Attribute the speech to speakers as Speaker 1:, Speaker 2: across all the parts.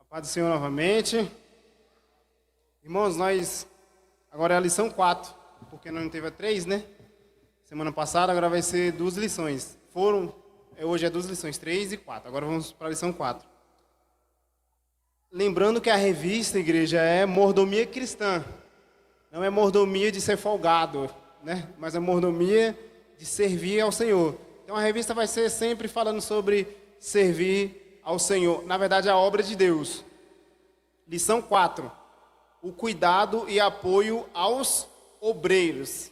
Speaker 1: Paz do Senhor novamente. Irmãos, agora é a lição 4, porque não teve a 3, né? Semana passada, agora vai ser 2 lições. Hoje é 2 lições, 3 e 4. Agora vamos para a lição 4. Lembrando que a revista, igreja, é mordomia cristã. Não é mordomia de ser folgado, né? Mas é mordomia de servir ao Senhor. Então a revista vai ser sempre falando sobre servir ao Senhor. Na verdade, a obra de Deus. Lição 4. O cuidado e apoio aos obreiros.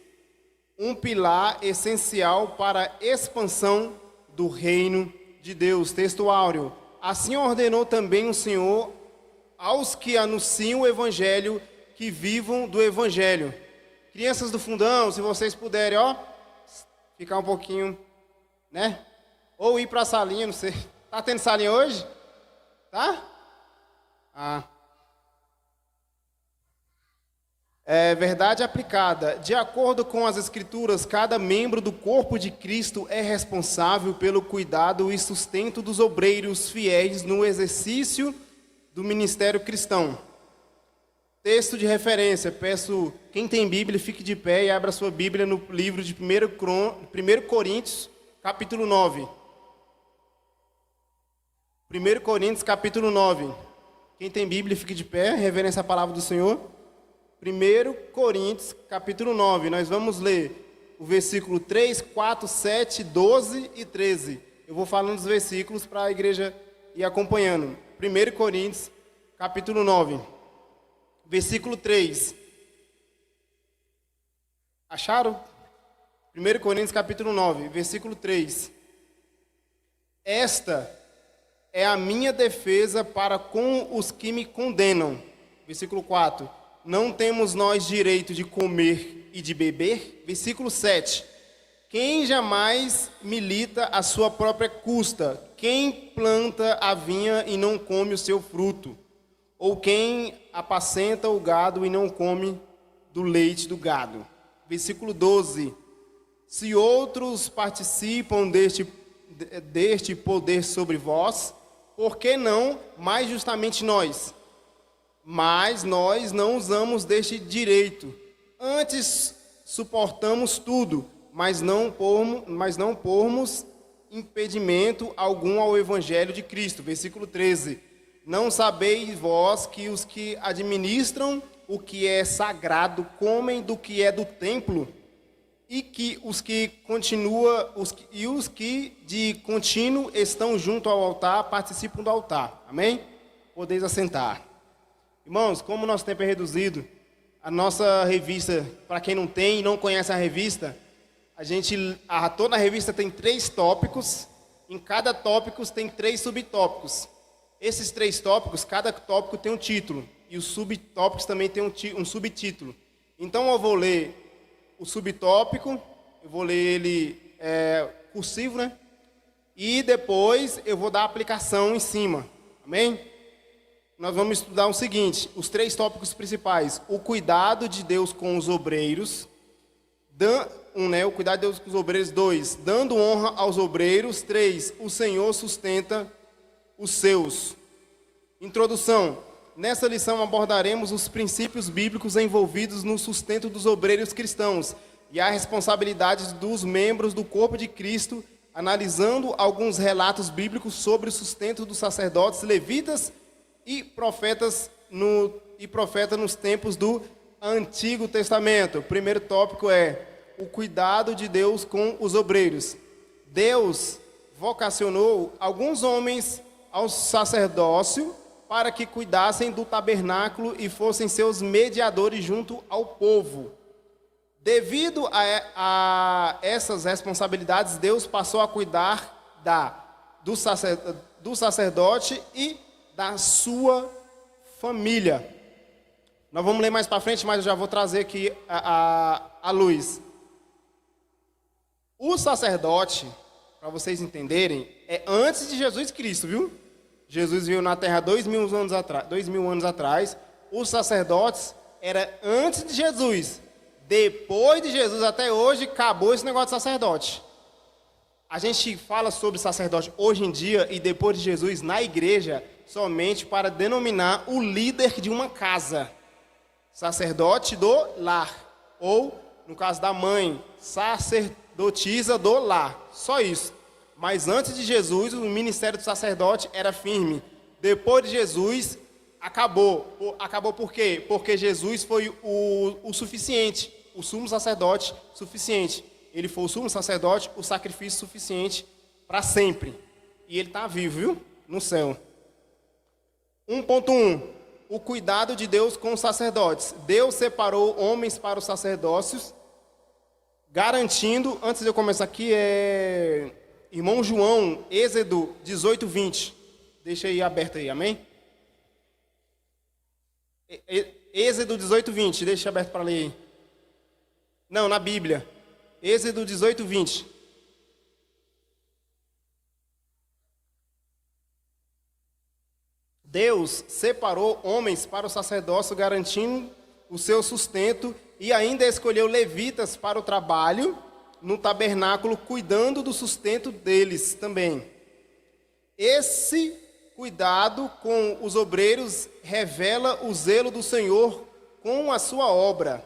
Speaker 1: Um pilar essencial para a expansão do reino de Deus. Texto áureo. Assim ordenou também o Senhor aos que anunciam o Evangelho, que vivam do Evangelho. Crianças do fundão, se vocês puderem, ficar um pouquinho, né? Ou ir para a salinha, não sei. Tá tendo salinha hoje? Tá? É verdade aplicada. De acordo com as Escrituras, cada membro do corpo de Cristo é responsável pelo cuidado e sustento dos obreiros fiéis no exercício do ministério cristão. Texto de referência. Peço, quem tem Bíblia, fique de pé e abra sua Bíblia no livro de 1 Coríntios, capítulo 9. 1 Coríntios, capítulo 9. Quem tem Bíblia, fique de pé, reverência à palavra do Senhor. 1 Coríntios, capítulo 9. Nós vamos ler o versículo 3, 4, 7, 12 e 13. Eu vou falando os versículos para a igreja ir acompanhando. 1 Coríntios, capítulo 9. Versículo 3. Acharam? 1 Coríntios, capítulo 9, versículo 3. Esta é a minha defesa para com os que me condenam. Versículo 4. Não temos nós direito de comer e de beber? Versículo 7. Quem jamais milita à sua própria custa? Quem planta a vinha e não come o seu fruto? Ou quem apacenta o gado e não come do leite do gado? Versículo 12. Se outros participam deste poder sobre vós, por que não mais justamente nós? Mas nós não usamos deste direito. Antes suportamos tudo, mas não pormos impedimento algum ao evangelho de Cristo. Versículo 13. Não sabeis vós que os que administram o que é sagrado comem do que é do templo, e que os que de contínuo estão junto ao altar participam do altar. Amém? Podeis assentar. Irmãos, como o nosso tempo é reduzido, a nossa revista, para quem não tem e não conhece a revista, toda a revista tem 3 tópicos, em cada tópico tem 3 subtópicos. Esses 3 tópicos, cada tópico tem um título, e os subtópicos também têm um subtítulo. Então eu vou ler o subtópico, eu vou ler ele cursivo, né? E depois eu vou dar a aplicação em cima, amém? Nós vamos estudar o seguinte, os 3 tópicos principais: o cuidado de Deus com os obreiros, o cuidado de Deus com os obreiros. 2, dando honra aos obreiros. 3, o Senhor sustenta os seus. Introdução. Nessa lição abordaremos os princípios bíblicos envolvidos no sustento dos obreiros cristãos e a responsabilidade dos membros do corpo de Cristo, analisando alguns relatos bíblicos sobre o sustento dos sacerdotes, levitas e profeta nos tempos do Antigo Testamento. O primeiro tópico é o cuidado de Deus com os obreiros. Deus vocacionou alguns homens ao sacerdócio para que cuidassem do tabernáculo e fossem seus mediadores junto ao povo. Devido a essas responsabilidades, Deus passou a cuidar do sacerdote e da sua família. Nós vamos ler mais para frente, mas eu já vou trazer aqui a luz. O sacerdote, para vocês entenderem, é antes de Jesus Cristo, viu? Jesus veio na terra 2.000 anos atrás. Os sacerdotes era antes de Jesus. Depois de Jesus até hoje, acabou esse negócio de sacerdote. A gente fala sobre sacerdote hoje em dia e depois de Jesus na igreja somente para denominar o líder de uma casa. Sacerdote do lar. Ou, no caso da mãe, sacerdotisa do lar. Só isso. Mas antes de Jesus, o ministério do sacerdote era firme. Depois de Jesus, acabou. Acabou por quê? Porque Jesus foi o suficiente. O sumo sacerdote suficiente. Ele foi o sumo sacerdote, o sacrifício suficiente para sempre. E ele está vivo, viu? No céu. 1.1. O cuidado de Deus com os sacerdotes. Deus separou homens para os sacerdócios, garantindo, antes de eu começar aqui, irmão João, Êxodo 18, 20. Deixa aí aberto aí, amém? Êxodo 18, 20, deixa aberto para ler aí. Não, na Bíblia. Êxodo 18, 20. Deus separou homens para o sacerdócio, garantindo o seu sustento, e ainda escolheu levitas para o trabalho no tabernáculo, cuidando do sustento deles também. Esse cuidado com os obreiros revela o zelo do Senhor com a sua obra.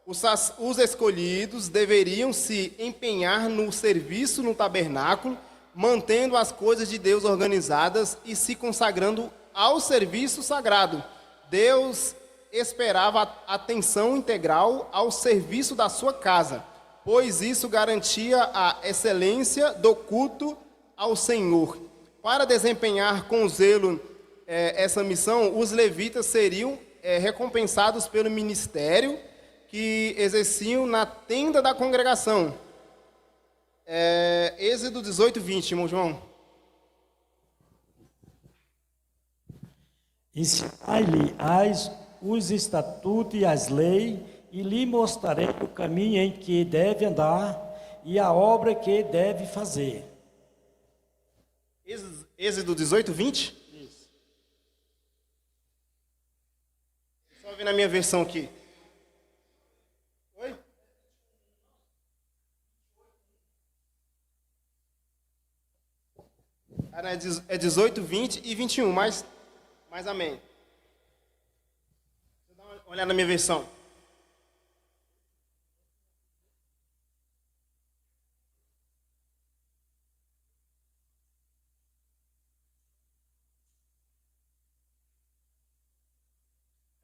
Speaker 1: Os escolhidos deveriam se empenhar no serviço no tabernáculo, mantendo as coisas de Deus organizadas e se consagrando ao serviço sagrado. Deus esperava atenção integral ao serviço da sua casa, pois isso garantia a excelência do culto ao Senhor. Para desempenhar com zelo essa missão, os levitas seriam recompensados pelo ministério que exerciam na tenda da congregação. Êxodo 18, 20, irmão João.
Speaker 2: Ensinai-lhe os estatutos e as leis, e lhe mostrarei o caminho em que deve andar e a obra que deve fazer.
Speaker 1: Êxodo 18, 20?
Speaker 2: Isso.
Speaker 1: Só ver na minha versão aqui. Oi? É 18, 20 e 21, mas amém. Deixa eu dar uma olhada na minha versão.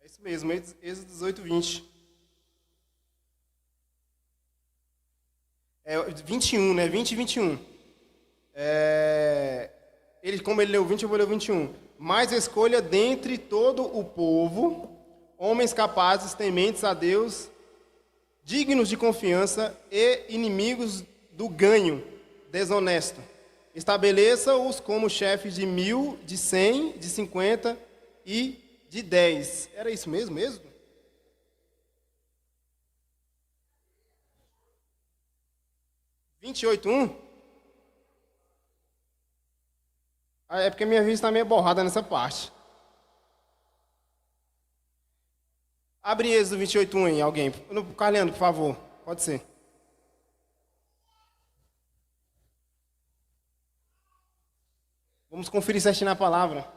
Speaker 1: É isso mesmo, Êxodo 18, 20. 21, né? 20 e 21. Como ele leu 20, eu vou ler o 21. Mas escolha dentre todo o povo homens capazes, tementes a Deus, dignos de confiança e inimigos do ganho desonesto. Estabeleça-os como chefes de 1.000, de 100, de 50 e de 10. Era isso mesmo? 28:1? É porque minha vista está meio borrada nessa parte. Abre Êxodo 28:1 aí, alguém. Carleandro, por favor. Pode ser. Vamos conferir certinho na palavra.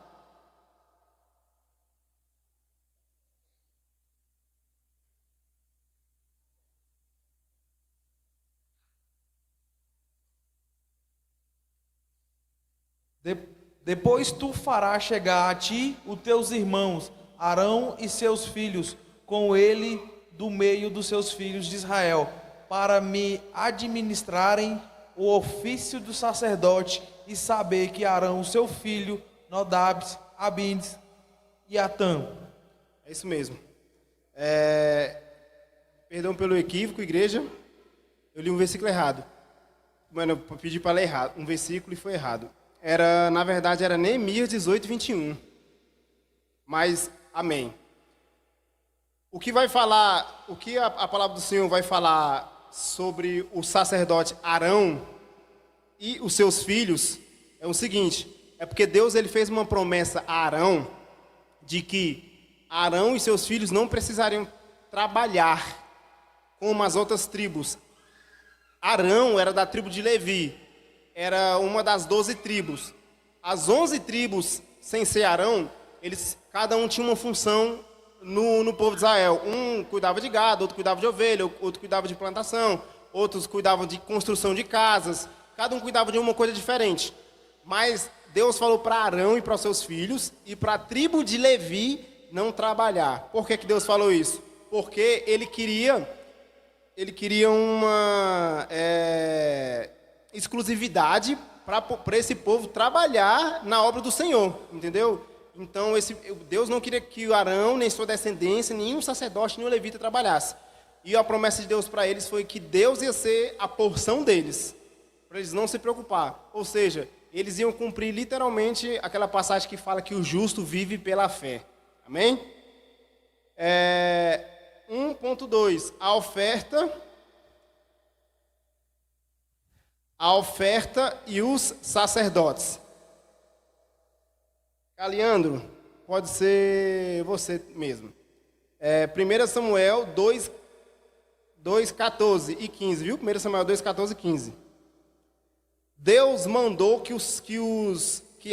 Speaker 3: Depois tu farás chegar a ti os teus irmãos, Arão e seus filhos, com ele do meio dos seus filhos de Israel, para me administrarem o ofício do sacerdote, e saber que Arão, seu filho, Nodab, Abindes e Atã.
Speaker 1: É isso mesmo. Perdão pelo equívoco, igreja. Eu li um versículo errado. Mano, eu pedi para ler errado. Um versículo e foi errado. Na verdade, era Neemias 18, 21. Mas, amém. O que a palavra do Senhor vai falar sobre o sacerdote Arão e os seus filhos é o seguinte: é porque Deus ele fez uma promessa a Arão de que Arão e seus filhos não precisariam trabalhar como as outras tribos. Arão era da tribo de Levi. era uma das 12 tribos. As 11 tribos, sem ser Arão, cada um tinha uma função no povo de Israel. Um cuidava de gado, outro cuidava de ovelha, outro cuidava de plantação, outros cuidavam de construção de casas. Cada um cuidava de uma coisa diferente. Mas Deus falou para Arão e para os seus filhos e para a tribo de Levi não trabalhar. Por que Deus falou isso? Porque ele queria uma exclusividade para esse povo trabalhar na obra do Senhor, entendeu? Então Deus não queria que o Arão, nem sua descendência, nenhum sacerdote, nenhum levita trabalhasse. E a promessa de Deus para eles foi que Deus ia ser a porção deles, para eles não se preocupar. Ou seja, eles iam cumprir literalmente aquela passagem que fala que o justo vive pela fé. Amém? 1.2, a oferta e os sacerdotes. Leandro, pode ser você mesmo. 1 Samuel 2:14 e 15, viu? 1 Samuel 2:14 e 15. Deus mandou que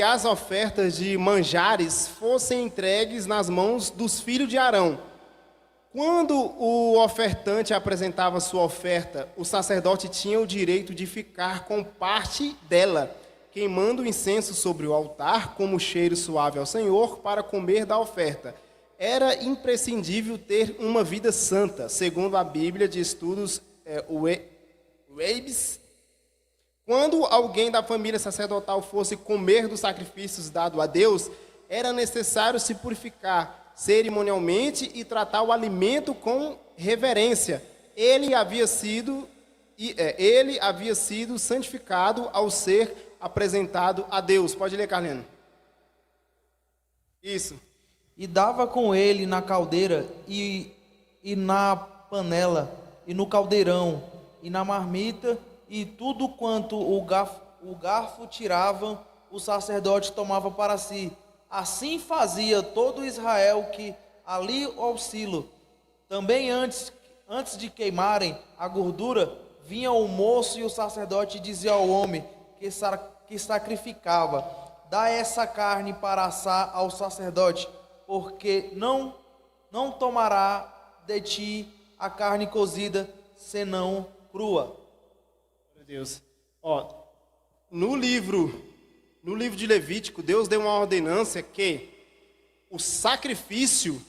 Speaker 1: as ofertas de manjares fossem entregues nas mãos dos filhos de Arão. Quando o ofertante apresentava sua oferta, o sacerdote tinha o direito de ficar com parte dela, queimando o incenso sobre o altar como cheiro suave ao Senhor para comer da oferta. Era imprescindível ter uma vida santa, segundo a Bíblia de Estudos Weibs. Quando alguém da família sacerdotal fosse comer dos sacrifícios dados a Deus, era necessário se purificar cerimonialmente e tratar o alimento com reverência. Ele havia sido santificado ao ser apresentado a Deus. Pode ler, Carlino. Isso.
Speaker 3: E dava com ele na caldeira e na panela e no caldeirão e na marmita, e tudo quanto o garfo tirava, o sacerdote tomava para si. Assim fazia todo Israel que ali oscila. Também antes de queimarem a gordura, vinha o moço e o sacerdote dizia ao homem que sacrificava: dá essa carne para assar ao sacerdote, porque não tomará de ti a carne cozida, senão crua.
Speaker 1: Meu Deus. No livro de Levítico, Deus deu uma ordenança que o sacrifício,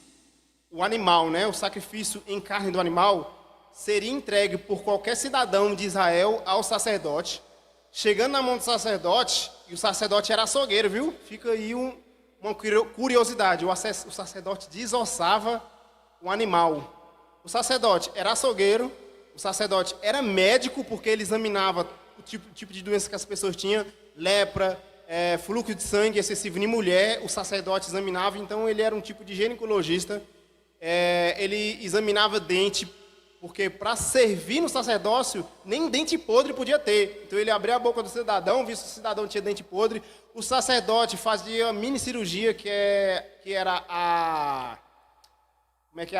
Speaker 1: o animal, o sacrifício em carne do animal, seria entregue por qualquer cidadão de Israel ao sacerdote. Chegando na mão do sacerdote, e o sacerdote era açougueiro, viu? Fica aí uma curiosidade, o sacerdote desossava o animal. O sacerdote era açougueiro, o sacerdote era médico, porque ele examinava o tipo de doença que as pessoas tinham, lepra, fluxo de sangue excessivo em mulher, o sacerdote examinava, então ele era um tipo de ginecologista. Ele examinava dente, porque para servir no sacerdócio, nem dente podre podia ter. Então ele abria a boca do cidadão, visto que o cidadão tinha dente podre. O sacerdote fazia mini cirurgia, que era a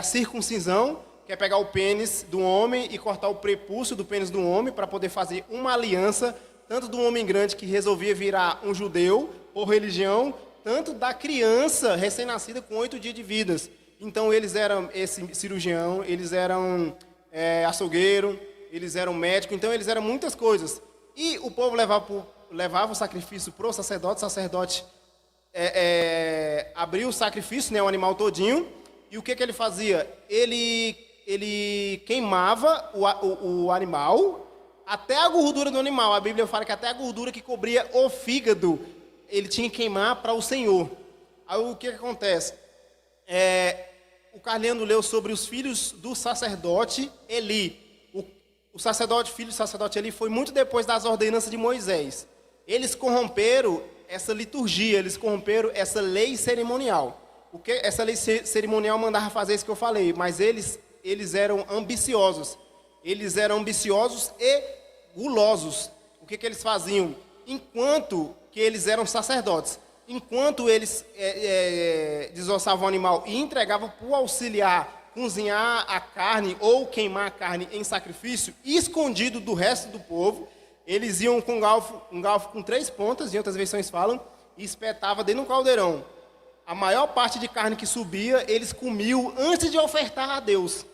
Speaker 1: circuncisão, que é pegar o pênis do homem e cortar o prepúcio do pênis do homem para poder fazer uma aliança, tanto do homem grande que resolvia virar um judeu por religião, tanto da criança recém-nascida com 8 dias de vida. Então eles eram esse cirurgião, eles eram açougueiro, eles eram médico, então eles eram muitas coisas. E o povo levava o sacrifício para o sacerdote abria o sacrifício, o animal todinho, e o que ele fazia? Ele queimava o animal, até a gordura do animal. A Bíblia fala que até a gordura que cobria o fígado, ele tinha que queimar para o Senhor. Aí o que acontece? O Carleandro leu sobre os filhos do sacerdote Eli. O sacerdote, filho do sacerdote Eli, foi muito depois das ordenanças de Moisés. Eles corromperam essa liturgia, eles corromperam essa lei cerimonial. Essa lei cerimonial mandava fazer isso que eu falei, mas eles eram ambiciosos. Eles eram ambiciosos e gulosos. O que eles faziam? Enquanto que eles eram sacerdotes, enquanto eles desossavam o animal e entregavam para o auxiliar cozinhar a carne ou queimar a carne em sacrifício, escondido do resto do povo, eles iam com um garfo com 3 pontas, em outras versões falam, e espetava dentro de um caldeirão. A maior parte de carne que subia, eles comiam antes de ofertar a Deus.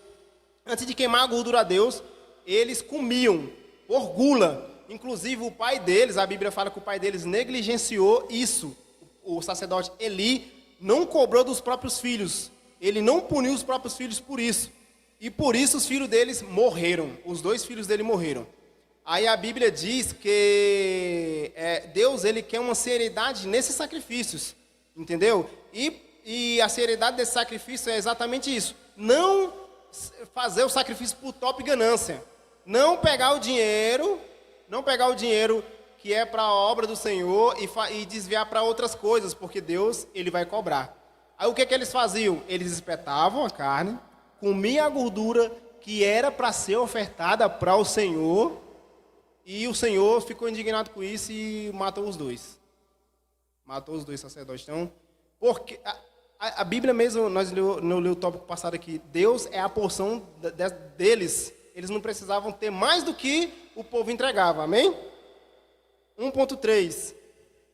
Speaker 1: Antes de queimar a gordura a Deus, eles comiam, por gula. Inclusive o pai deles, a Bíblia fala que o pai deles negligenciou isso. O sacerdote Eli não cobrou dos próprios filhos. Ele não puniu os próprios filhos por isso. E por isso os filhos deles morreram. Os 2 filhos dele morreram. Aí a Bíblia diz que Deus ele quer uma seriedade nesses sacrifícios. Entendeu? E a seriedade desse sacrifício é exatamente isso. Não fazer o sacrifício por top ganância. Não pegar o dinheiro que é para a obra do Senhor e desviar para outras coisas, porque Deus ele vai cobrar. Aí o que eles faziam? Eles espetavam a carne, comiam a gordura que era para ser ofertada para o Senhor, e o Senhor ficou indignado com isso e matou os 2. Matou os 2 sacerdotes. Então, porque a Bíblia mesmo, nós leu o tópico passado aqui, Deus é a porção deles. Eles não precisavam ter mais do que o povo entregava, amém? 1.3,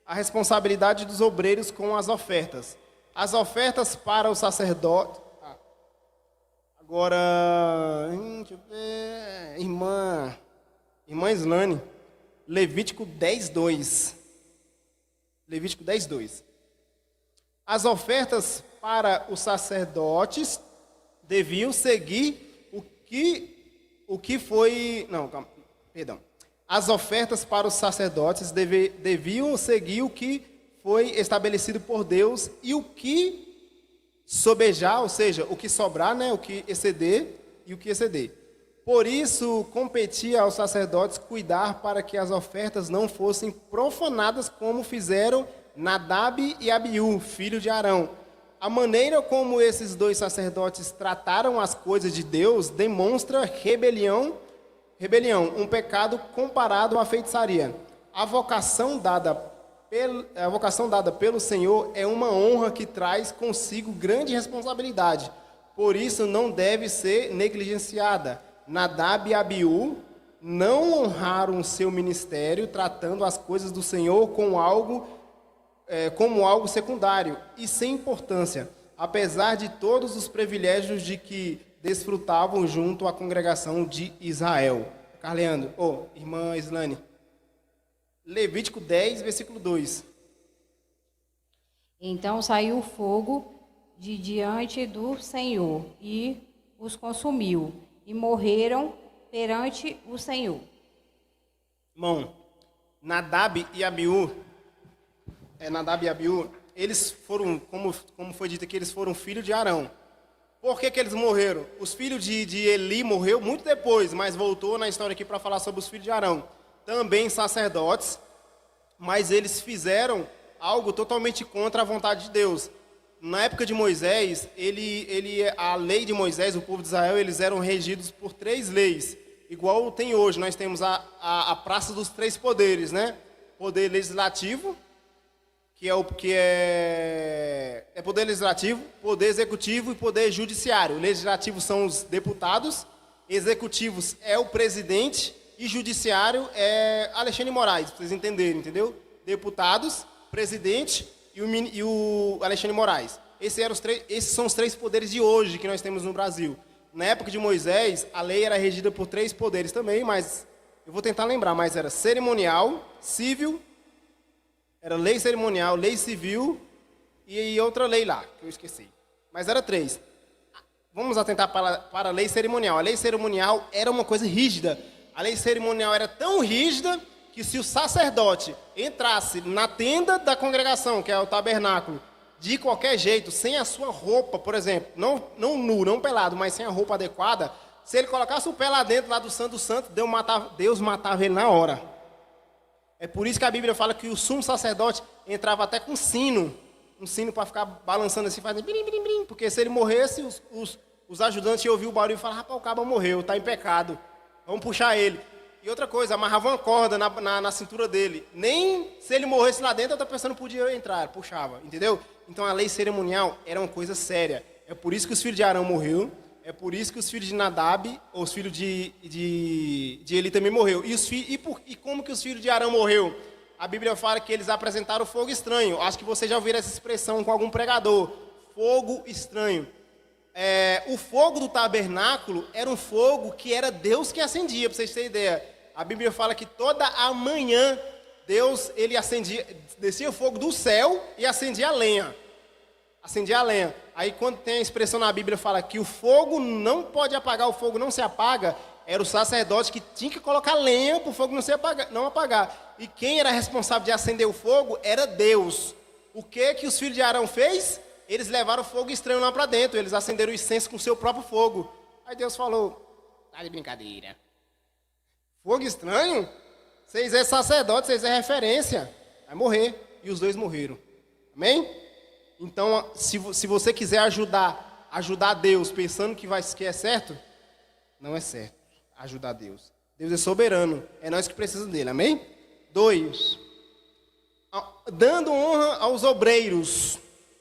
Speaker 1: a responsabilidade dos obreiros com as ofertas. As ofertas para o sacerdote... Agora, deixa eu ver, irmã Islane, Levítico 10:2. Levítico 10:2. As ofertas para os sacerdotes deviam seguir o que foi... Não, calma, perdão. As ofertas para os sacerdotes deviam seguir o que foi estabelecido por Deus e o que sobejar, ou seja, o que sobrar, né, o que exceder e o que exceder. Por isso, competia aos sacerdotes cuidar para que as ofertas não fossem profanadas como fizeram Nadab e Abiú, filho de Arão. A maneira como esses 2 sacerdotes trataram as coisas de Deus demonstra rebelião, um pecado comparado à feitiçaria. A vocação dada pelo Senhor é uma honra que traz consigo grande responsabilidade. Por isso não deve ser negligenciada. Nadab e Abiú não honraram seu ministério tratando as coisas do Senhor como algo secundário e sem importância, apesar de todos os privilégios de que desfrutavam junto à congregação de Israel. Carleandro, irmã Islane, Levítico 10, versículo 2.
Speaker 4: Então saiu fogo de diante do Senhor e os consumiu, e morreram perante o Senhor.
Speaker 1: Irmão, Nadab e Abiú, eles foram, como foi dito aqui, eles foram filhos de Arão. Por que eles morreram? Os filhos de Eli morreu muito depois, mas voltou na história aqui para falar sobre os filhos de Arão. Também sacerdotes, mas eles fizeram algo totalmente contra a vontade de Deus. Na época de Moisés, a lei de Moisés, o povo de Israel, eles eram regidos por 3 leis, igual tem hoje. Nós temos a praça dos 3 poderes, né? Poder legislativo, que é poder legislativo, poder executivo e poder judiciário. Legislativo são os deputados, executivos é o presidente e judiciário é Alexandre Moraes, para vocês entenderem, entendeu? Deputados, presidente e o Alexandre Moraes. Esses são os 3 poderes de hoje que nós temos no Brasil. Na época de Moisés, a lei era regida por 3 poderes também, mas eu vou tentar lembrar, mas era cerimonial, civil, era lei cerimonial, lei civil e outra lei lá, que eu esqueci. Mas era 3. Vamos atentar para a lei cerimonial. A lei cerimonial era uma coisa rígida. A lei cerimonial era tão rígida que se o sacerdote entrasse na tenda da congregação, que é o tabernáculo, de qualquer jeito, sem a sua roupa, por exemplo, não nu, não pelado, mas sem a roupa adequada, se ele colocasse o pé lá dentro, lá do Santo dos Santos, Deus matava ele na hora. É por isso que a Bíblia fala que o sumo sacerdote entrava até com um sino para ficar balançando assim, fazendo brim, brim, brim, porque se ele morresse, os ajudantes iam ouvir o barulho e falar, rapaz, o cabo morreu, está em pecado, vamos puxar ele. E outra coisa, amarrava uma corda na cintura dele. Nem se ele morresse lá dentro, outra pessoa não podia entrar, puxava, entendeu? Então a lei cerimonial era uma coisa séria. É por isso que os filhos de Arão morreram, É por isso que os filhos de Nadab, ou os filhos de Eli também morreu. E como que os filhos de Arão morreu? A Bíblia fala que eles apresentaram fogo estranho. Acho que você já ouviu essa expressão com algum pregador. Fogo estranho. O fogo do tabernáculo era um fogo que era Deus que acendia, para vocês terem ideia. A Bíblia fala que toda a manhã Deus, ele acendia, descia o fogo do céu e acendia a lenha. Acendia a lenha. Aí quando tem a expressão na Bíblia fala que o fogo não pode apagar, o fogo não se apaga, era o sacerdote que tinha que colocar lenha para o fogo não apagar. E quem era responsável de acender o fogo era Deus. O que os filhos de Arão fez? Eles levaram o fogo estranho lá para dentro, eles acenderam o incenso com o seu próprio fogo. Aí Deus falou, tá de brincadeira. Fogo estranho? Vocês é sacerdote, vocês é referência. Vai morrer. E os dois morreram. Amém? Então, se você quiser ajudar Deus pensando que é certo, não é certo ajudar Deus. Deus é soberano, é nós que precisamos dele, amém? 2. Dando honra aos obreiros,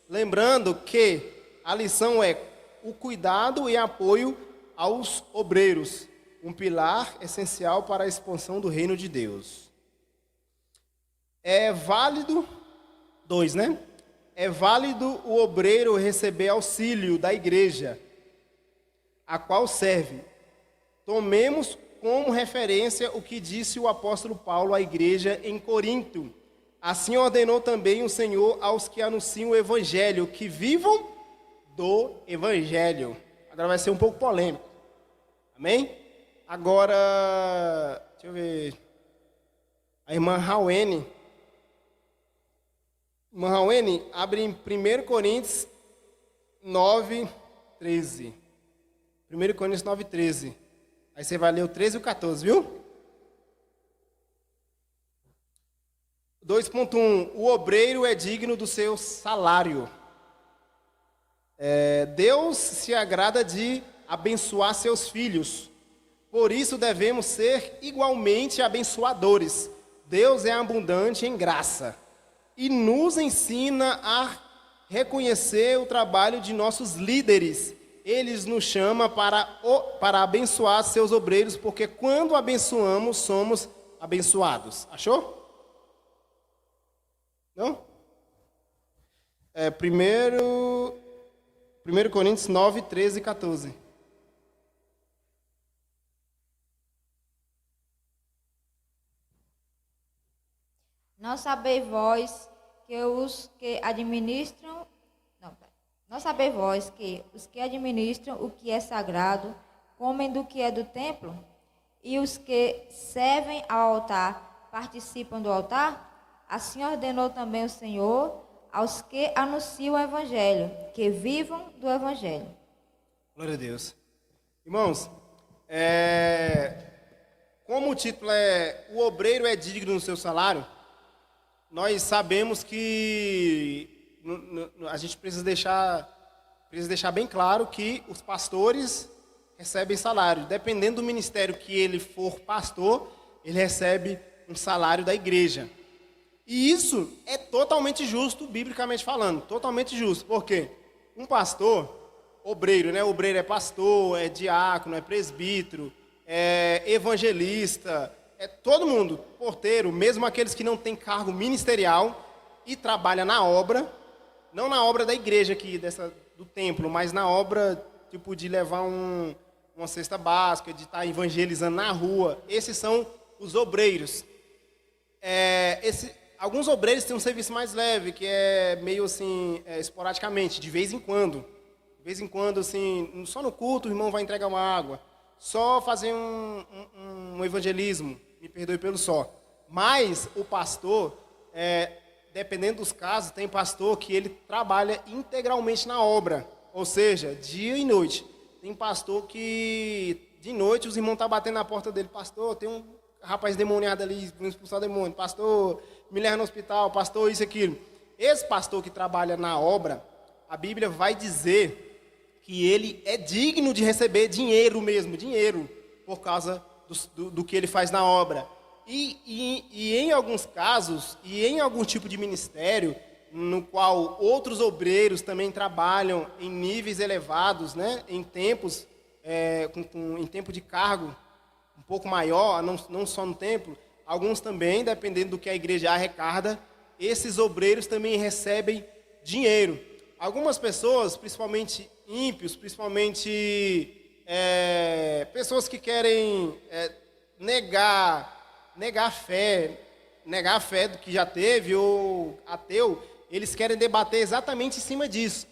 Speaker 1: lembrando que a lição é o cuidado e apoio aos obreiros, um pilar essencial para a expansão do reino de Deus. É válido, 2, né? É válido o obreiro receber auxílio da igreja, a qual serve. Tomemos como referência o que disse o apóstolo Paulo à igreja em Corinto. Assim ordenou também o Senhor aos que anunciam o evangelho, que vivam do evangelho. Agora vai ser um pouco polêmico. Amém? Agora, deixa eu ver. A irmã Rauene. Irmã Rauene, abre em 1 Coríntios 9, 13. 1 Coríntios 9, 13. Aí você vai ler o 13 e o 14, viu? 2.1. O obreiro é digno do seu salário. Deus se agrada de abençoar seus filhos. Por isso devemos ser igualmente abençoadores. Deus é abundante em graça e nos ensina a reconhecer o trabalho de nossos líderes. Eles nos chamam para abençoar seus obreiros, porque quando abençoamos, somos abençoados. Achou? Não? 1 Coríntios 9, 13 e 14.
Speaker 5: Não sabeis vós que os que administram... Não sabeis vós que os que administram o que é sagrado comem do que é do templo? E os que servem ao altar participam do altar? Assim ordenou também o Senhor aos que anunciam o evangelho, que vivam do evangelho.
Speaker 1: Glória a Deus. Irmãos, como o título é O Obreiro é Digno do Seu Salário, nós sabemos que a gente precisa deixar bem claro que os pastores recebem salário. Dependendo do ministério que ele for pastor, ele recebe um salário da igreja. E isso é totalmente justo, biblicamente falando. Totalmente justo. Por quê? Um pastor, obreiro, né? Obreiro é pastor, é diácono, é presbítero, é evangelista, é todo mundo, porteiro, mesmo aqueles que não têm cargo ministerial e trabalham na obra, não na obra da igreja aqui, do templo, mas na obra tipo de levar uma cesta básica, de estar evangelizando na rua. Esses são os obreiros. Alguns obreiros têm um serviço mais leve, que é meio assim, esporadicamente, de vez em quando. De vez em quando, assim, só no culto o irmão vai entregar uma água. Só fazer um evangelismo, me perdoe pelo só. Mas o pastor, dependendo dos casos, tem pastor que ele trabalha integralmente na obra. Ou seja, dia e noite. Tem pastor que, de noite, os irmãos estão batendo na porta dele. Pastor, tem um rapaz demoniado ali, vamos expulsar o demônio. Pastor, me leva no hospital. Pastor, isso e aquilo. Esse pastor que trabalha na obra, a Bíblia vai dizer que ele é digno de receber dinheiro mesmo, dinheiro, por causa do que ele faz na obra. E em alguns casos, e em algum tipo de ministério, no qual outros obreiros também trabalham em níveis elevados, né, em tempos em tempo de cargo um pouco maior, não só no templo, alguns também, dependendo do que a igreja arrecada, esses obreiros também recebem dinheiro. Algumas pessoas, principalmente ímpios, principalmente pessoas que querem negar a fé do que já teve, ou ateu, eles querem debater exatamente em cima disso.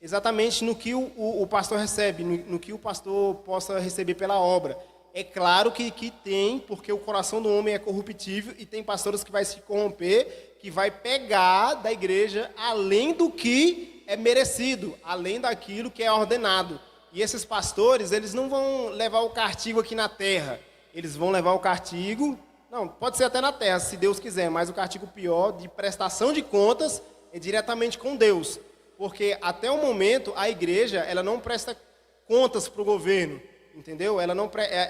Speaker 1: Exatamente no que o pastor recebe, no que o pastor possa receber pela obra. É claro que tem, porque o coração do homem é corruptível e tem pastores que vai se corromper, que vai pegar da igreja além do que é merecido, além daquilo que é ordenado. E esses pastores, eles não vão levar o castigo aqui na terra, eles vão levar o castigo, não, pode ser até na terra, se Deus quiser, mas o castigo pior de prestação de contas é diretamente com Deus. Porque até o momento a igreja ela não presta contas para o governo, entendeu?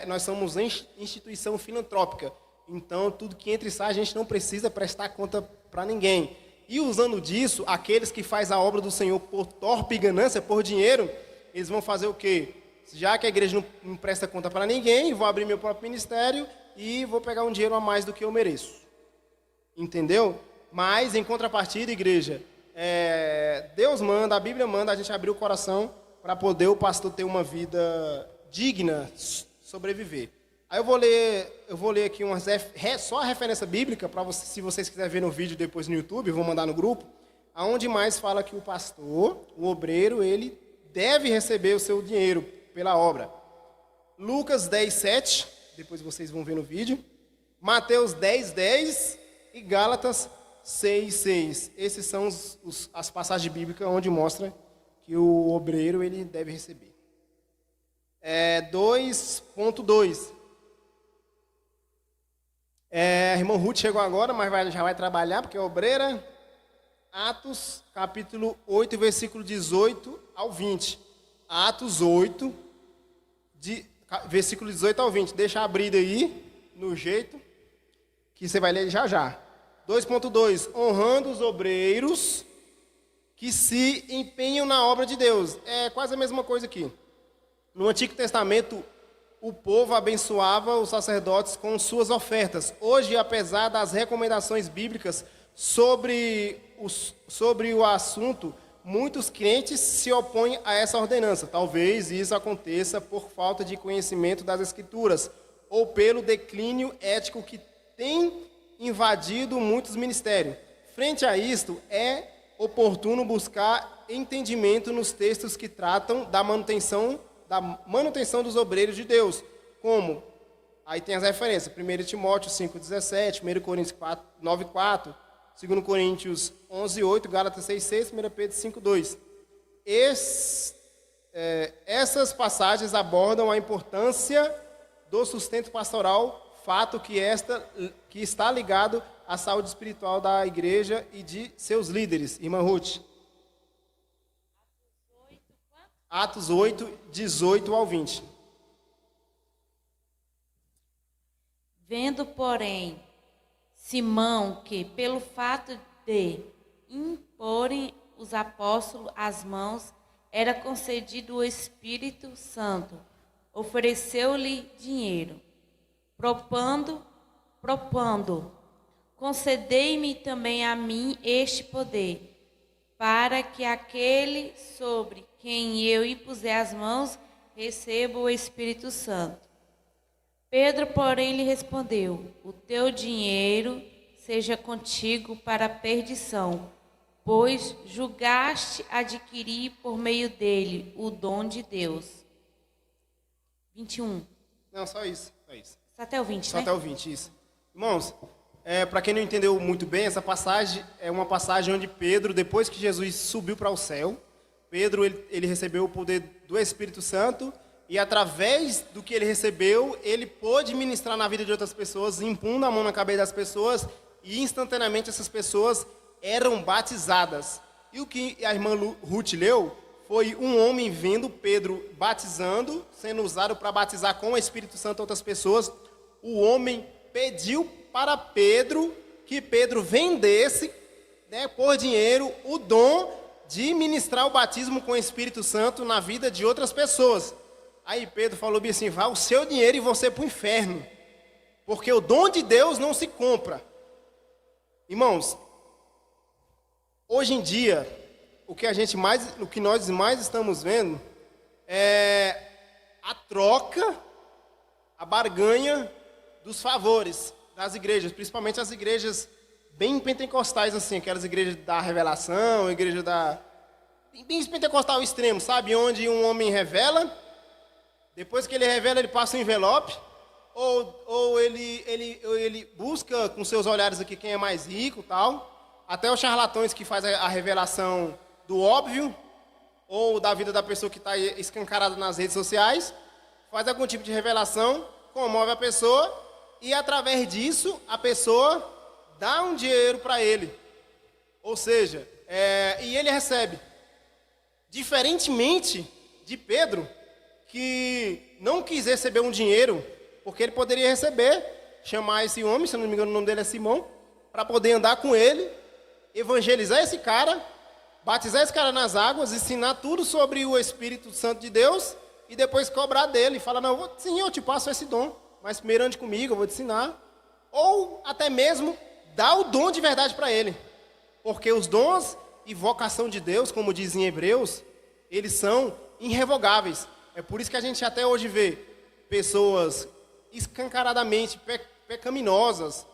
Speaker 1: Nós somos instituição filantrópica, então tudo que entra e sai a gente não precisa prestar conta para ninguém. E usando disso, aqueles que fazem a obra do Senhor por torpe e ganância, por dinheiro, eles vão fazer o quê? Já que a igreja não presta conta para ninguém, vou abrir meu próprio ministério e vou pegar um dinheiro a mais do que eu mereço, entendeu? Mas em contrapartida, igreja, Deus manda, a Bíblia manda a gente abrir o coração para poder o pastor ter uma vida digna, sobreviver. Aí eu vou ler aqui só a referência bíblica, para você, se vocês quiserem ver no vídeo depois no YouTube, eu vou mandar no grupo, aonde mais fala que o pastor, o obreiro, ele deve receber o seu dinheiro pela obra. Lucas 10:7, depois vocês vão ver no vídeo, Mateus 10:10 e Gálatas 6:6. Esses são as passagens bíblicas onde mostra que o obreiro ele deve receber. 2.2. A irmã Ruth chegou agora, mas já vai trabalhar, porque é obreira. Atos, capítulo 8, versículo 18 ao 20. Atos 8, versículo 18 ao 20. Deixa abrido aí, no jeito, que você vai ler já já. 2.2, honrando os obreiros que se empenham na obra de Deus. É quase a mesma coisa aqui. No Antigo Testamento, o povo abençoava os sacerdotes com suas ofertas. Hoje, apesar das recomendações bíblicas sobre o assunto, muitos crentes se opõem a essa ordenança. Talvez isso aconteça por falta de conhecimento das Escrituras ou pelo declínio ético que tem invadido muitos ministérios. Frente a isto, é oportuno buscar entendimento nos textos que tratam da manutenção dos obreiros de Deus, como, aí tem as referências, 1 Timóteo 5,17, 1 Coríntios 9,4, 2 Coríntios 11,8, Gálatas 6,6, 1 Pedro 5,2. Essas passagens abordam a importância do sustento pastoral, fato que está ligado à saúde espiritual da igreja e de seus líderes. Irmã Ruth. Atos 8, 18 ao 20.
Speaker 6: Vendo, porém, Simão que, pelo fato de imporem os apóstolos as mãos, era concedido o Espírito Santo, ofereceu-lhe dinheiro, propondo, concedei-me também a mim este poder, para que aquele sobre quem eu impuser as mãos receba o Espírito Santo. Pedro, porém, lhe respondeu: o teu dinheiro seja contigo para a perdição, pois julgaste adquirir por meio dele o dom de Deus. 21.
Speaker 1: Não, só isso.
Speaker 6: Só até o 20,
Speaker 1: Só
Speaker 6: né?
Speaker 1: até o 20, isso. Irmãos, para quem não entendeu muito bem, essa passagem é uma passagem onde Pedro, depois que Jesus subiu para o céu, Pedro ele recebeu o poder do Espírito Santo e através do que ele recebeu, ele pôde ministrar na vida de outras pessoas, impondo a mão na cabeça das pessoas e instantaneamente essas pessoas eram batizadas. E o que a irmã Ruth leu foi um homem vendo Pedro batizando, sendo usado para batizar com o Espírito Santo outras pessoas. O homem pediu para Pedro que Pedro vendesse, por dinheiro, o dom de ministrar o batismo com o Espírito Santo na vida de outras pessoas. Aí Pedro falou bem assim, vá o seu dinheiro e você para o inferno, porque o dom de Deus não se compra. Irmãos, hoje em dia, o que nós mais estamos vendo é a troca, a barganha dos favores das igrejas, principalmente as igrejas bem pentecostais, assim, aquelas igrejas da revelação, igreja da... bem pentecostal extremo, sabe? Onde um homem revela, depois que ele revela, ele passa um envelope, ou ele busca com seus olhares aqui quem é mais rico e tal, até os charlatões que fazem a revelação do óbvio, ou da vida da pessoa que está escancarada nas redes sociais, faz algum tipo de revelação, comove a pessoa, e através disso, a pessoa dá um dinheiro para ele. Ou seja, e ele recebe. Diferentemente de Pedro, que não quis receber um dinheiro, porque ele poderia receber, chamar esse homem, se não me engano o nome dele é Simão, para poder andar com ele, evangelizar esse cara, batizar esse cara nas águas, ensinar tudo sobre o Espírito Santo de Deus, e depois cobrar dele, falar, não, sim, eu te passo esse dom, mas primeiro ande comigo, eu vou te ensinar. Ou até mesmo dar o dom de verdade para ele. Porque os dons e vocação de Deus, como dizem em Hebreus, eles são irrevogáveis. É por isso que a gente até hoje vê pessoas escancaradamente pecaminosas,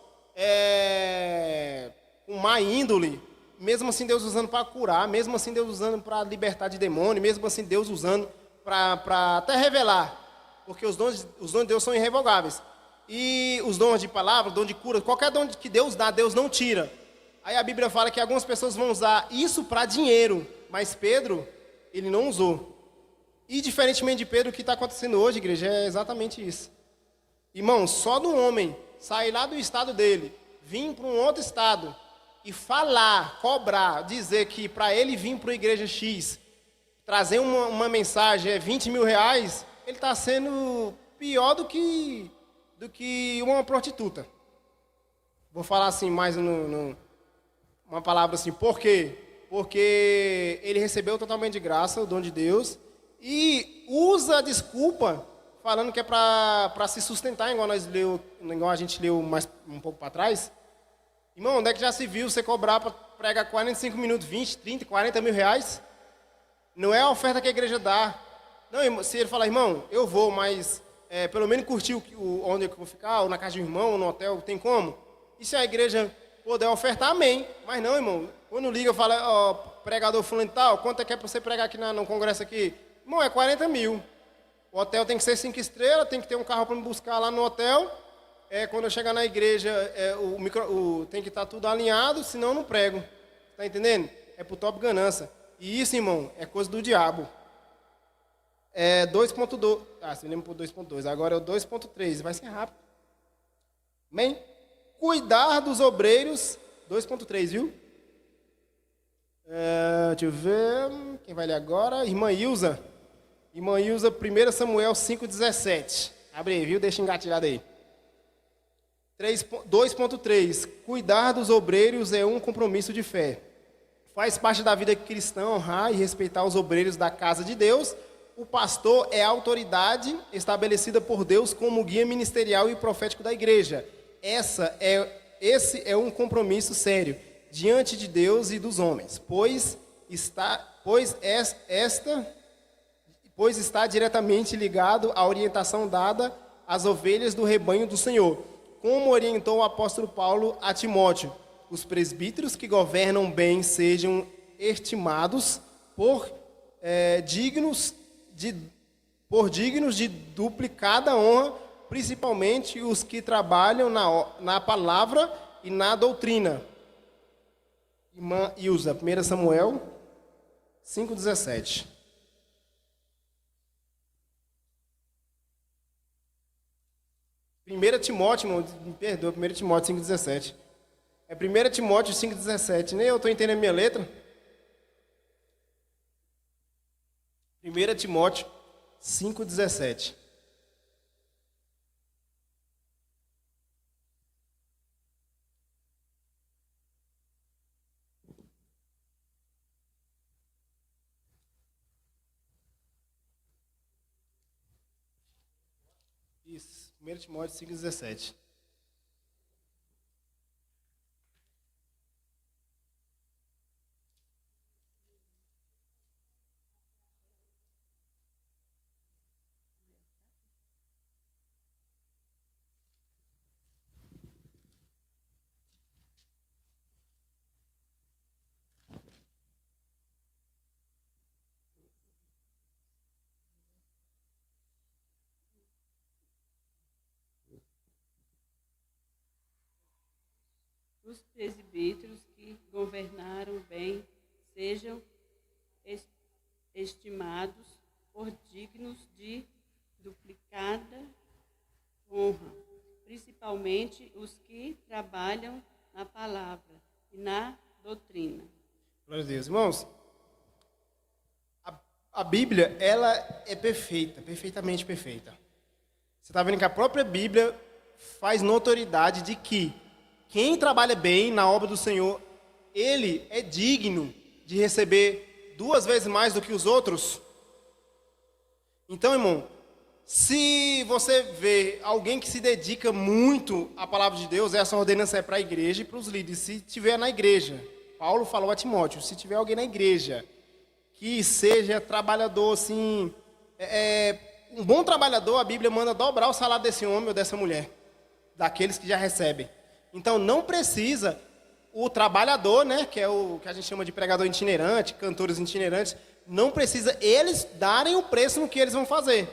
Speaker 1: com má índole, mesmo assim Deus usando para curar, mesmo assim Deus usando para libertar de demônio, mesmo assim Deus usando para até revelar. Porque os dons de Deus são irrevogáveis. E os dons de palavra, dom de cura, qualquer dom que Deus dá, Deus não tira. Aí a Bíblia fala que algumas pessoas vão usar isso para dinheiro, mas Pedro, ele não usou. E diferentemente de Pedro, o que está acontecendo hoje, igreja, é exatamente isso. Irmão, só do homem sair lá do estado dele, vir para um outro estado e falar, cobrar, dizer que para ele vir para a igreja X, trazer uma mensagem é 20 mil reais, ele está sendo pior do que uma prostituta. Vou falar assim mais uma palavra assim, por quê? Porque ele recebeu totalmente de graça o dom de Deus e usa a desculpa falando que é para se sustentar, igual a gente leu mais um pouco para trás. Irmão, onde é que já se viu você cobrar para pregar 45 minutos, 20, 30, 40 mil reais? Não é a oferta que a igreja dá. Não, se ele falar, irmão, eu vou, mas pelo menos curtir onde eu vou ficar, ou na casa de um irmão, ou no hotel, tem como? E se a igreja puder ofertar, amém. Mas não, irmão, quando liga, fala, ó, pregador fulano e tal, quanto é que é para você pregar aqui no congresso aqui? Irmão, é 40 mil. O hotel tem que ser 5 estrelas, tem que ter um carro para me buscar lá no hotel. Quando eu chegar na igreja, tem que estar tudo alinhado, senão eu não prego. Tá entendendo? É pro top ganância. E isso, irmão, é coisa do diabo. 2.2. Você lembra por 2.2. Agora é o 2.3. Vai ser rápido. Amém? Cuidar dos obreiros. 2.3, viu? Deixa eu ver. Quem vai ler agora? Irmã Ilza. Irmã Ilza, 1 Samuel 5,17. Abre aí, viu? Deixa engatilhado aí. 2.3. Cuidar dos obreiros é um compromisso de fé. Faz parte da vida cristã honrar e respeitar os obreiros da casa de Deus. O pastor é a autoridade estabelecida por Deus como guia ministerial e profético da igreja. Esse é um compromisso sério diante de Deus e dos homens, pois está diretamente ligado à orientação dada às ovelhas do rebanho do Senhor, como orientou o apóstolo Paulo a Timóteo. Os presbíteros que governam bem sejam estimados por dignos de duplicada honra, principalmente os que trabalham na palavra e na doutrina. Irmã Ilza, 1 Samuel 5,17. Timóteo, me perdoa, 1 Timóteo 5,17. É 1 Timóteo 5,17. Nem eu estou entendendo a minha letra. 1 Timóteo 5,17. Isso, 1 Timóteo 5,17.
Speaker 7: Os presbíteros que governaram bem sejam estimados por dignos de duplicada honra, principalmente os que trabalham na palavra e na doutrina.
Speaker 1: Glória a Deus. Irmãos, a Bíblia, ela é perfeita, perfeitamente perfeita. Você está vendo que a própria Bíblia faz notoriedade de que quem trabalha bem na obra do Senhor, ele é digno de receber 2 vezes mais do que os outros. Então, irmão, se você vê alguém que se dedica muito à palavra de Deus, essa ordenança é para a igreja e para os líderes. Se tiver na igreja, Paulo falou a Timóteo, se tiver alguém na igreja que seja trabalhador, assim, um bom trabalhador, a Bíblia manda dobrar o salário desse homem ou dessa mulher, daqueles que já recebem. Então, não precisa o trabalhador, né, que é o que a gente chama de pregador itinerante, cantores itinerantes, não precisa eles darem o preço no que eles vão fazer.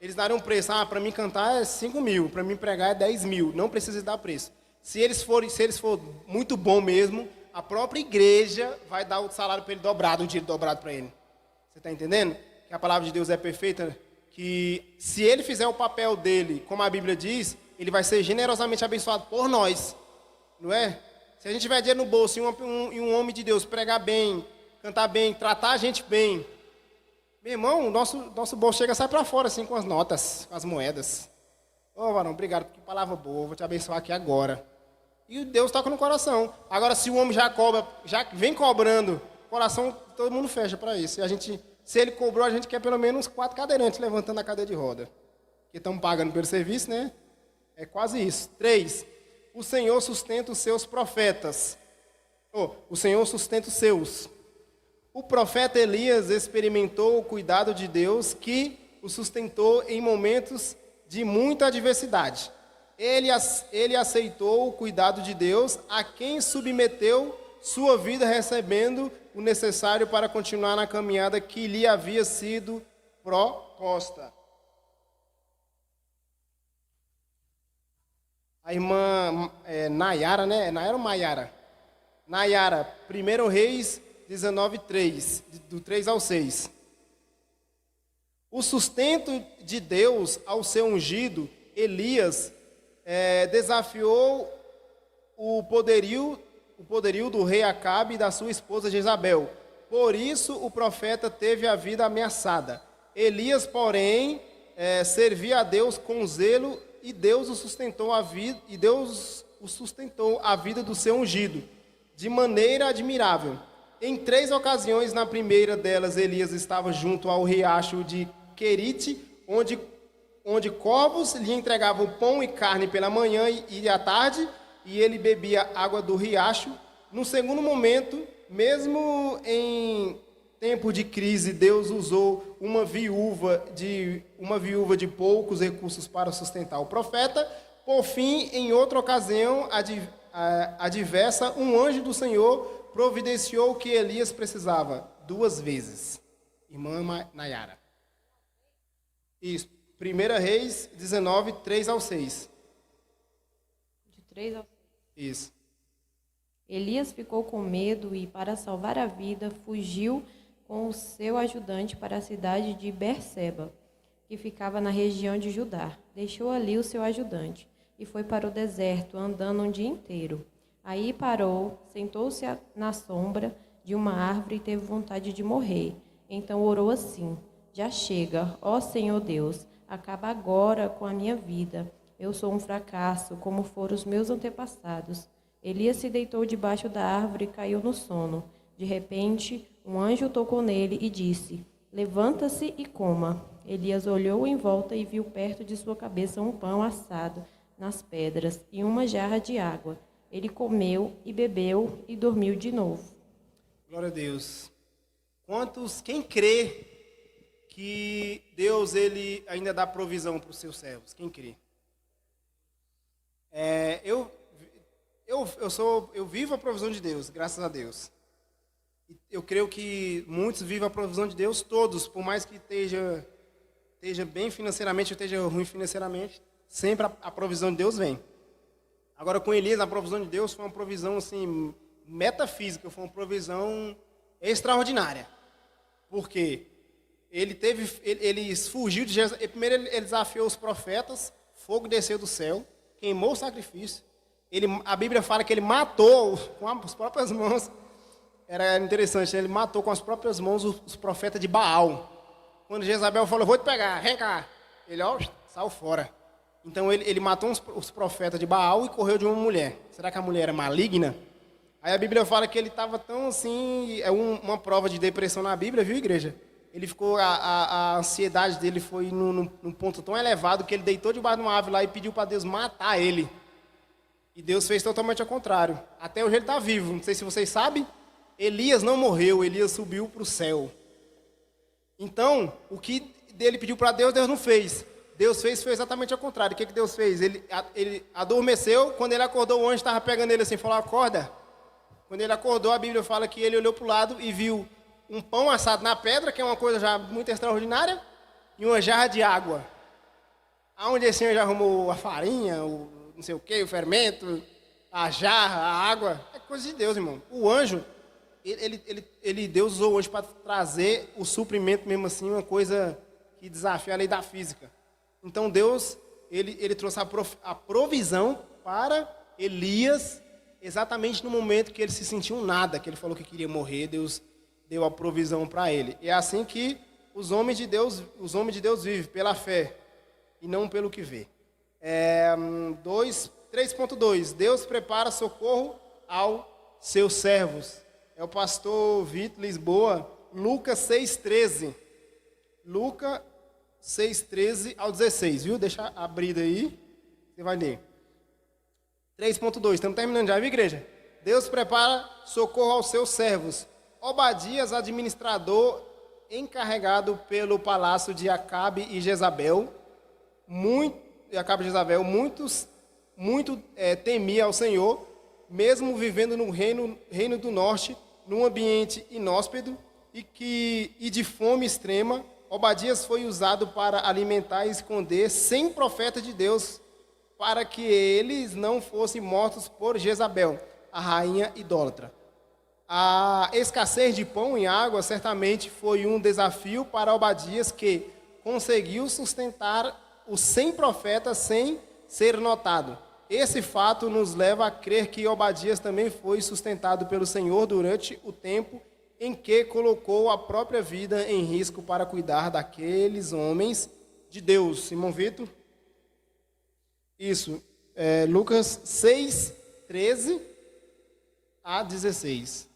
Speaker 1: Eles darem um preço, para mim cantar é 5 mil, para mim pregar é 10 mil, não precisa dar preço. Se eles for muito bom mesmo, a própria igreja vai dar o salário para ele dobrado, o dinheiro dobrado para ele. Você está entendendo? Que a palavra de Deus é perfeita, que se ele fizer o papel dele, como a Bíblia diz, ele vai ser generosamente abençoado por nós, não é? Se a gente tiver dinheiro no bolso e um homem de Deus pregar bem, cantar bem, tratar a gente bem, meu irmão, o nosso bolso chega a sair para fora, assim, com as notas, com as moedas. Varão, obrigado, que palavra boa, vou te abençoar aqui agora. E Deus toca no coração. Agora, se o homem já cobra, já vem cobrando, coração, todo mundo fecha para isso. Se ele cobrou, a gente quer pelo menos 4 cadeirantes levantando a cadeira de roda. Porque estamos pagando pelo serviço, né? É quase isso. 3. O Senhor sustenta os seus profetas. O Senhor sustenta os seus. O profeta Elias experimentou o cuidado de Deus que o sustentou em momentos de muita adversidade. Ele aceitou o cuidado de Deus, a quem submeteu sua vida, recebendo o necessário para continuar na caminhada que lhe havia sido proposta. A irmã Nayara, né? Nayara ou Maiara? Nayara, 1 Reis 19:3, do 3 ao 6. O sustento de Deus ao seu ungido, Elias, desafiou o poderio do rei Acabe e da sua esposa Jezabel. Por isso o profeta teve a vida ameaçada. Elias, porém, servia a Deus com zelo, e Deus o sustentou a vida do seu ungido, de maneira admirável. Em 3 ocasiões, na primeira delas, Elias estava junto ao riacho de Querite, onde corvos lhe entregavam pão e carne pela manhã e à tarde, e ele bebia água do riacho. No segundo momento, mesmo em tempo de crise, Deus usou uma viúva de poucos recursos para sustentar o profeta. Por fim, em outra ocasião adversa, um anjo do Senhor providenciou o que Elias precisava 2 vezes. Irmã Nayara. Isso. 1 Reis 19, 3 ao 6.
Speaker 8: De 3 ao 6.
Speaker 1: Isso.
Speaker 8: Elias ficou com medo e, para salvar a vida, fugiu com o seu ajudante para a cidade de Berseba, que ficava na região de Judá. Deixou ali o seu ajudante e foi para o deserto, andando um dia inteiro. Aí parou, sentou-se na sombra de uma árvore e teve vontade de morrer. Então orou assim: já chega, ó Senhor Deus, acaba agora com a minha vida. Eu sou um fracasso, como foram os meus antepassados. Elias se deitou debaixo da árvore e caiu no sono. De repente, um anjo tocou nele e disse: levanta-se e coma. Elias olhou em volta e viu perto de sua cabeça um pão assado nas pedras e uma jarra de água. Ele comeu e bebeu e dormiu de novo.
Speaker 1: Glória a Deus. Quem crê que Deus ele ainda dá provisão para os seus servos? Quem crê? Eu vivo a provisão de Deus, graças a Deus. Eu creio que muitos vivem a provisão de Deus, todos, por mais que esteja bem financeiramente ou esteja ruim financeiramente, sempre a provisão de Deus vem. Agora, com Elias, a provisão de Deus foi uma provisão assim, metafísica, foi uma provisão extraordinária. Porque ele fugiu de Jesus. Primeiro ele desafiou os profetas, fogo desceu do céu, queimou o sacrifício. A Bíblia fala que ele matou com as próprias mãos. Era interessante, ele matou com as próprias mãos os profetas de Baal. Quando Jezabel falou, vou te pegar, vem cá. Ele, saiu fora. Então ele matou os profetas de Baal e correu de uma mulher. Será que a mulher era maligna? Aí a Bíblia fala que ele estava tão assim, uma prova de depressão na Bíblia, viu, igreja? Ele ficou, a ansiedade dele foi num ponto tão elevado que ele deitou debaixo de uma árvore lá e pediu para Deus matar ele. E Deus fez totalmente ao contrário. Até hoje ele está vivo. Não sei se vocês sabem, Elias não morreu, Elias subiu para o céu. Então, o que ele pediu para Deus, Deus não fez. Deus foi exatamente ao contrário. O que Deus fez? Ele adormeceu, quando ele acordou, o anjo estava pegando ele assim, falou, acorda. Quando ele acordou, a Bíblia fala que ele olhou para o lado e viu um pão assado na pedra, que é uma coisa já muito extraordinária, e uma jarra de água. Aonde esse senhor já arrumou a farinha, o não sei o que, o fermento, a jarra, a água? É coisa de Deus, irmão. O anjo, Deus usou o anjo para trazer o suprimento mesmo assim, uma coisa que desafia a lei da física. Então Deus, ele trouxe a provisão para Elias, exatamente no momento que ele se sentiu um nada, que ele falou que queria morrer, Deus deu a provisão para ele. É assim que os homens de Deus vivem, pela fé, e não pelo que vê. 3.2, Deus prepara socorro aos seus servos. É o pastor Vitor Lisboa, Lucas 6,13. Lucas 6,13 ao 16, viu? Deixa abrido aí, você vai ler. 3.2, estamos terminando já, viu, igreja? Deus prepara socorro aos seus servos. Obadias, administrador encarregado pelo palácio de Acabe e Jezabel, muito temia ao Senhor, mesmo vivendo no reino do norte, num ambiente inóspito e de fome extrema. Obadias foi usado para alimentar e esconder 100 profetas de Deus, para que eles não fossem mortos por Jezabel, a rainha idólatra. A escassez de pão e água certamente foi um desafio para Obadias, que conseguiu sustentar os 100 profetas sem ser notado. Esse fato nos leva a crer que Obadias também foi sustentado pelo Senhor durante o tempo em que colocou a própria vida em risco para cuidar daqueles homens de Deus. Simão Vitor? Isso. Lucas 6, 13 a 16.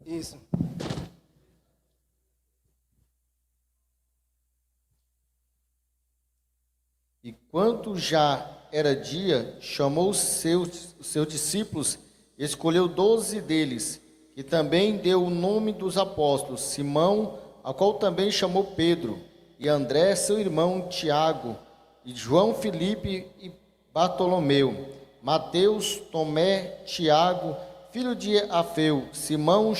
Speaker 1: Isso.
Speaker 9: E quando já era dia, chamou os seus discípulos e escolheu 12 deles, que também deu o nome dos apóstolos: Simão, a qual também chamou Pedro, e André, seu irmão, Tiago, e João, Filipe e Bartolomeu, Mateus, Tomé, Tiago, filho de Afeu, Simão,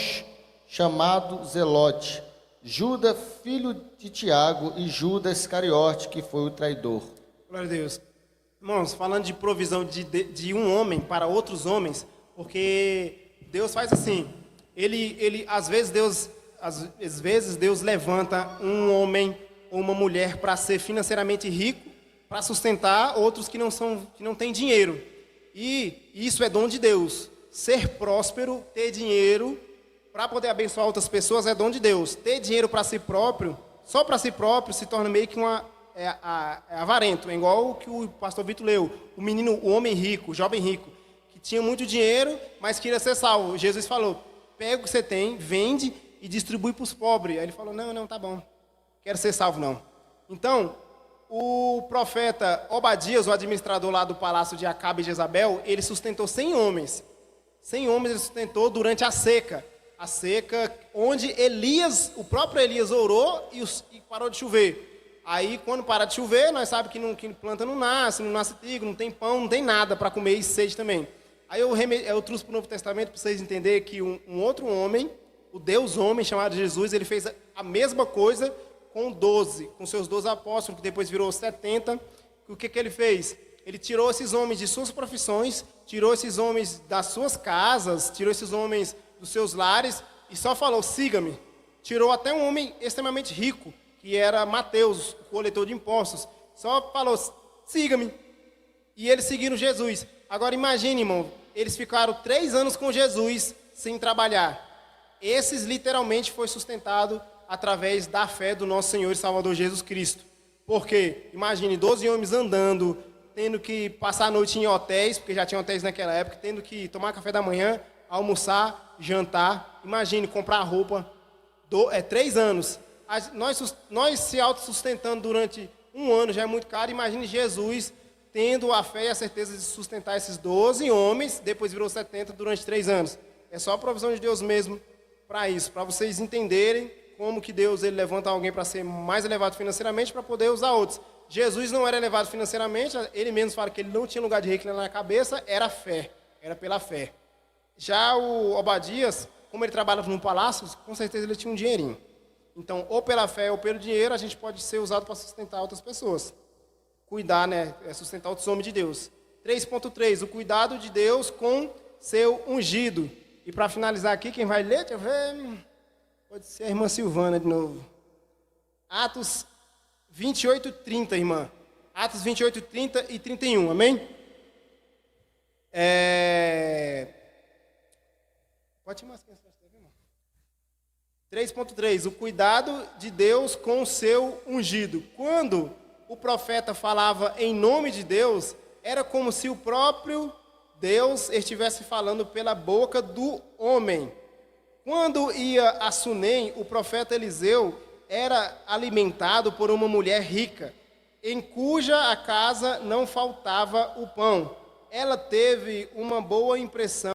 Speaker 9: chamado Zelote, Judas, filho de Tiago, e Judas Iscariote, que foi o traidor.
Speaker 1: Glória a Deus. Irmãos, falando de provisão de um homem para outros homens, porque Deus faz assim, às vezes Deus levanta um homem ou uma mulher para ser financeiramente rico, para sustentar outros que não têm dinheiro. E isso é dom de Deus. Ser próspero, ter dinheiro para poder abençoar outras pessoas é dom de Deus. Ter dinheiro para si próprio, só para si próprio, se torna meio que avarento. É igual o que o pastor Vitor leu, o homem rico, o jovem rico, que tinha muito dinheiro, mas queria ser salvo. Jesus falou, pega o que você tem, vende e distribui para os pobres. Aí ele falou, não, tá bom, quero ser salvo não. Então, o profeta Obadias, o administrador lá do palácio de Acabe e Jezabel, ele sustentou 100 homens. 100 homens ele sustentou durante a seca. A seca onde Elias, o próprio Elias orou e parou de chover. Aí, quando para de chover, nós sabemos que planta não nasce trigo, não tem pão, não tem nada para comer e sede também. Aí eu trouxe para o Novo Testamento para vocês entenderem que um outro homem, o Deus homem chamado Jesus, ele fez a mesma coisa com seus 12 apóstolos, que depois virou 70. O que ele fez? Ele tirou esses homens de suas profissões, tirou esses homens das suas casas, tirou esses homens dos seus lares e só falou, siga-me. Tirou até um homem extremamente rico, que era Mateus, o coletor de impostos. Só falou, siga-me. E eles seguiram Jesus. Agora imagine, irmão, eles ficaram 3 anos com Jesus sem trabalhar. Esses literalmente foi sustentado através da fé do nosso Senhor e Salvador Jesus Cristo. Porque, imagine, 12 homens andando, tendo que passar a noite em hotéis, porque já tinha hotéis naquela época, tendo que tomar café da manhã, almoçar, jantar. Imagine, comprar roupa. 3 anos. Nós se autossustentando durante 1 ano já é muito caro. Imagine Jesus tendo a fé e a certeza de sustentar esses 12 homens, depois virou 70 durante 3 anos. É só a provisão de Deus mesmo para isso, para vocês entenderem como que Deus ele levanta alguém para ser mais elevado financeiramente para poder usar outros. Jesus não era elevado financeiramente, ele mesmo fala que ele não tinha lugar de reclinar na cabeça, era fé, era pela fé. Já o Obadias, como ele trabalha no palácio, com certeza ele tinha um dinheirinho. Então, ou pela fé ou pelo dinheiro, a gente pode ser usado para sustentar outras pessoas. Cuidar, né? Sustentar outros homens de Deus. 3.3, o cuidado de Deus com seu ungido. E para finalizar aqui, quem vai ler, deixa eu ver... Pode ser a irmã Silvana de novo. Atos 28, 30, irmã. Atos 28, 30 e 31, amém? Pode chamar as crianças para escrever, irmão. 3.3, o cuidado de Deus com o seu ungido. Quando o profeta falava em nome de Deus, era como se o próprio Deus estivesse falando pela boca do homem. Quando ia a Sunem, o profeta Eliseu era alimentado por uma mulher rica, em cuja a casa não faltava o pão. Ela teve uma boa impressão